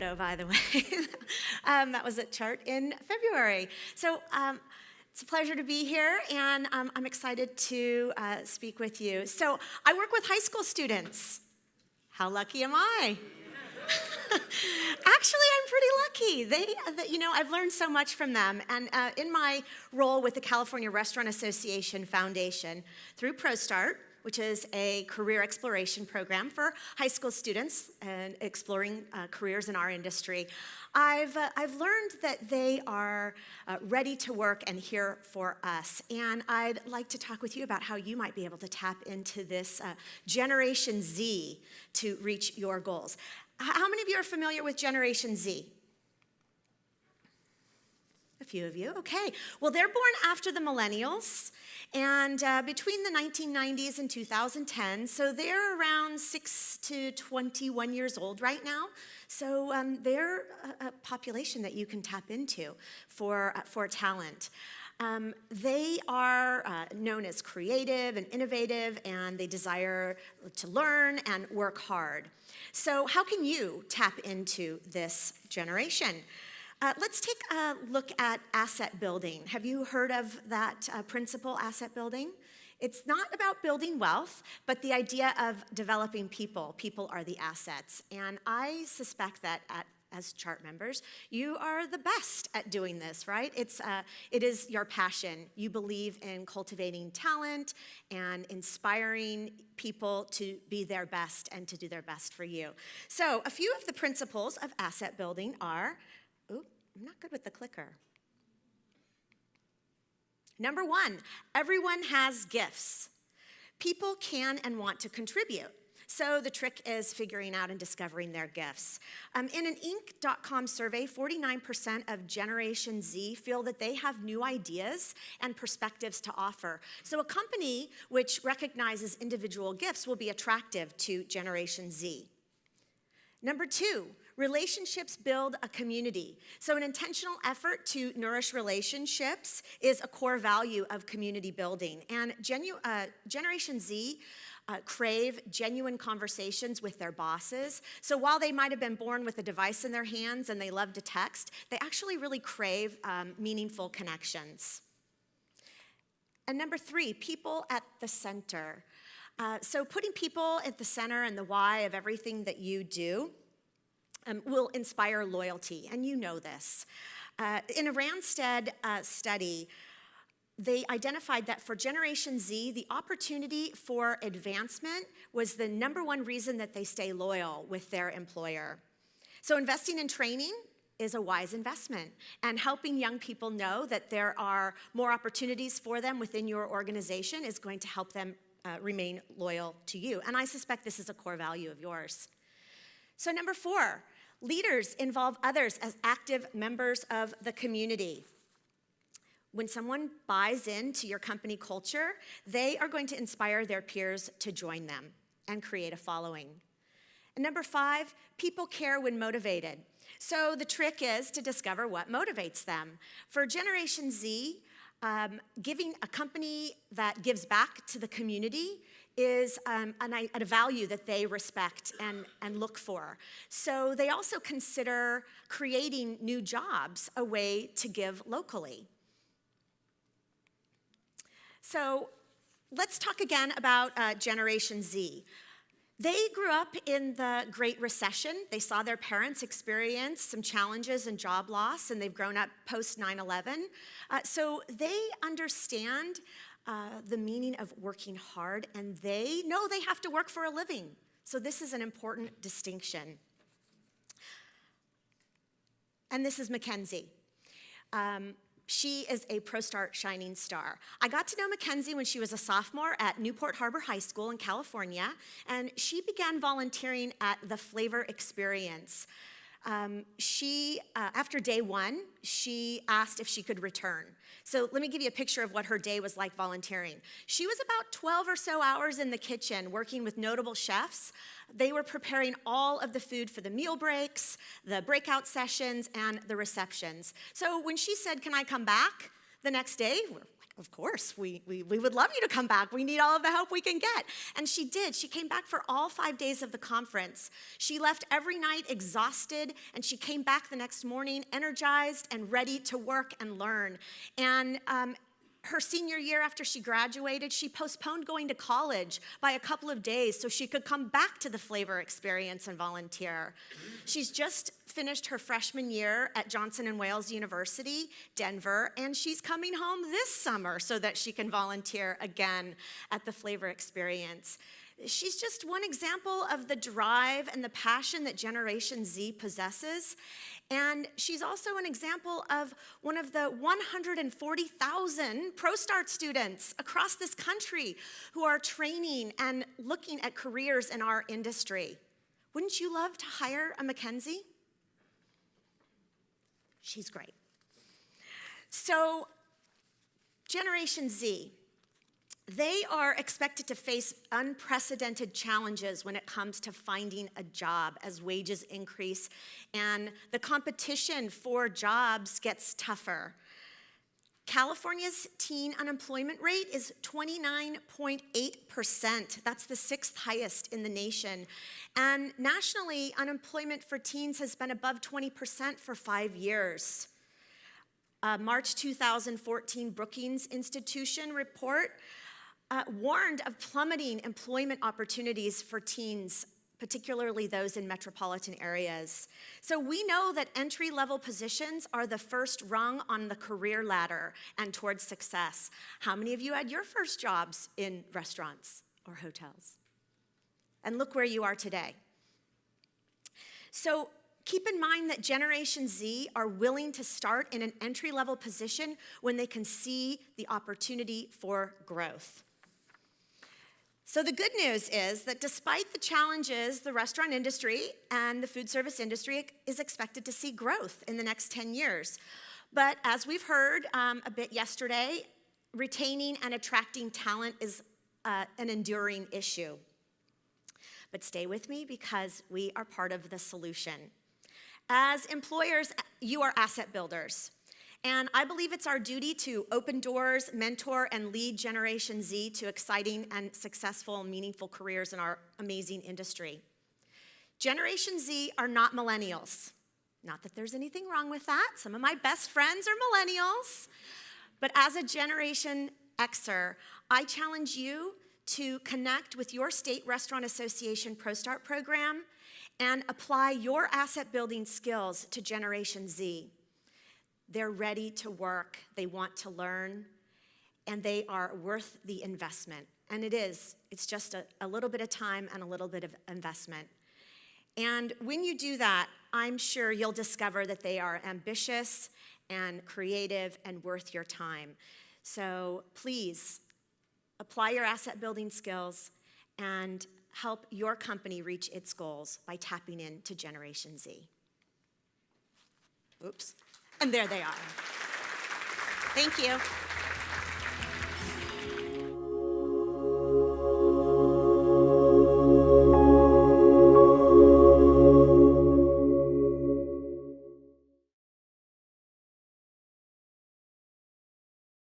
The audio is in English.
photo, by the way. That was at Chart in February. So it's a pleasure to be here, and I'm excited to speak with you. So I work with high school students. How lucky am I? Actually, I'm pretty lucky. I've learned so much from them. And in my role with the California Restaurant Association Foundation through ProStart, which is a career exploration program for high school students and exploring careers in our industry, I've learned that they are ready to work and here for us. And I'd like to talk with you about how you might be able to tap into this Generation Z to reach your goals. How many of you are familiar with Generation Z? A few of you, okay. Well, they're born after the millennials, and between the 1990s and 2010, so they're around 6 to 21 years old right now. So they're a population that you can tap into for talent. They are known as creative and innovative, and they desire to learn and work hard. So how can you tap into this generation? Let's take a look at asset building. Have you heard of that principle, asset building? It's not about building wealth, but the idea of developing people. People are the assets. And I suspect that as Chart members, you are the best at doing this, right? It is your passion. You believe in cultivating talent and inspiring people to be their best and to do their best for you. So a few of the principles of asset building are, I'm not good with the clicker. Number one, everyone has gifts. People can and want to contribute. So the trick is figuring out and discovering their gifts. In an Inc.com survey, 49% of Generation Z feel that they have new ideas and perspectives to offer. So a company which recognizes individual gifts will be attractive to Generation Z. Number two, relationships build a community. So an intentional effort to nourish relationships is a core value of community building. And Generation Z crave genuine conversations with their bosses. So while they might have been born with a device in their hands and they love to text, they actually really crave meaningful connections. And number three, people at the center. So putting people at the center and the why of everything that you do will inspire loyalty, and you know this. In a Randstad study, they identified that for Generation Z, the opportunity for advancement was the number one reason that they stay loyal with their employer. So investing in training is a wise investment, and helping young people know that there are more opportunities for them within your organization is going to help them remain loyal to you. And I suspect this is a core value of yours. So number four, leaders involve others as active members of the community. When someone buys into your company culture, they are going to inspire their peers to join them and create a following. And number five, people care when motivated. So the trick is to discover what motivates them. For Generation Z, giving a company that gives back to the community is a value that they respect and look for. So they also consider creating new jobs a way to give locally. So let's talk again about Generation Z. They grew up in the Great Recession. They saw their parents experience some challenges and job loss, and they've grown up post 9/11. So they understand the meaning of working hard, and they know they have to work for a living. So this is an important distinction. And this is Mackenzie. She is a ProStart Shining Star. I got to know Mackenzie when she was a sophomore at Newport Harbor High School in California, and she began volunteering at the Flavor Experience. After day one, she asked if she could return. So let me give you a picture of what her day was like volunteering. She was about 12 or so hours in the kitchen working with notable chefs. They were preparing all of the food for the meal breaks, the breakout sessions, and the receptions. So when she said, "Can I come back?" the next day, we're like, Of course, we would love you to come back. We need all of the help we can get. And she did. She came back for all 5 days of the conference. She left every night exhausted, and she came back the next morning energized and ready to work and learn. And her senior year, after she graduated, she postponed going to college by a couple of days so she could come back to the flavor experience and volunteer. She's just finished her freshman year at Johnson & Wales University, Denver, and she's coming home this summer so that she can volunteer again at the flavor experience. She's just one example of the drive and the passion that Generation Z possesses. And she's also an example of one of the 140,000 ProStart students across this country who are training and looking at careers in our industry. Wouldn't you love to hire a Mackenzie? She's great. So, Generation Z, they are expected to face unprecedented challenges when it comes to finding a job as wages increase and the competition for jobs gets tougher. California's teen unemployment rate is 29.8%. That's the 6th highest in the nation. And nationally, unemployment for teens has been above 20% for 5 years. March 2014 Brookings Institution report warned of plummeting employment opportunities for teens, particularly those in metropolitan areas. So we know that entry-level positions are the first rung on the career ladder and towards success. How many of you had your first jobs in restaurants or hotels? And look where you are today. So keep in mind that Generation Z are willing to start in an entry-level position when they can see the opportunity for growth. So the good news is that despite the challenges, the restaurant industry and the food service industry is expected to see growth in the next 10 years. But as we've heard a bit yesterday, retaining and attracting talent is an enduring issue. But stay with me because we are part of the solution. As employers, you are asset builders. And I believe it's our duty to open doors, mentor, and lead Generation Z to exciting and successful, meaningful careers in our amazing industry. Generation Z are not millennials. Not that there's anything wrong with that. Some of my best friends are millennials. But as a Generation Xer, I challenge you to connect with your state restaurant association ProStart program and apply your asset building skills to Generation Z. They're ready to work, they want to learn, and they are worth the investment. And it's just a little bit of time and a little bit of investment. And when you do that, I'm sure you'll discover that they are ambitious and creative and worth your time. So please, apply your asset building skills and help your company reach its goals by tapping into Generation Z. Oops. And there they are. Thank you.